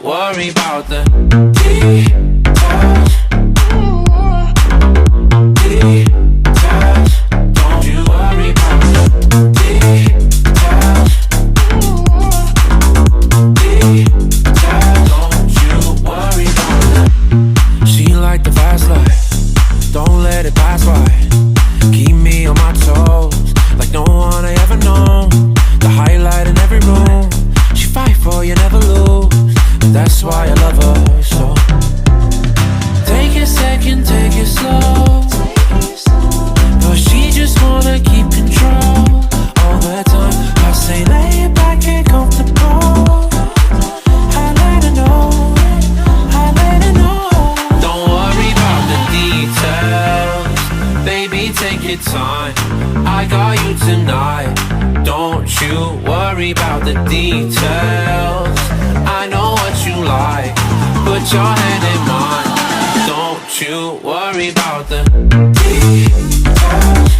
worry about the details. Details. Don't you worry about the details. Details. Don't you worry about the. She like the fast life, don't let it pass by. Keep me on my toes, like no one I ever known. The highlight in every room, she fight for you, never lose. That's why I love her so. Take a second, take it slow. But she just wanna keep control all the time. I say lay it back and comfortable. I let her know, I let her know. Don't worry about the details, baby, take your time. I got you tonight. Don't you worry about the details. I know what you like, put your hand in mine. Don't you worry about the details.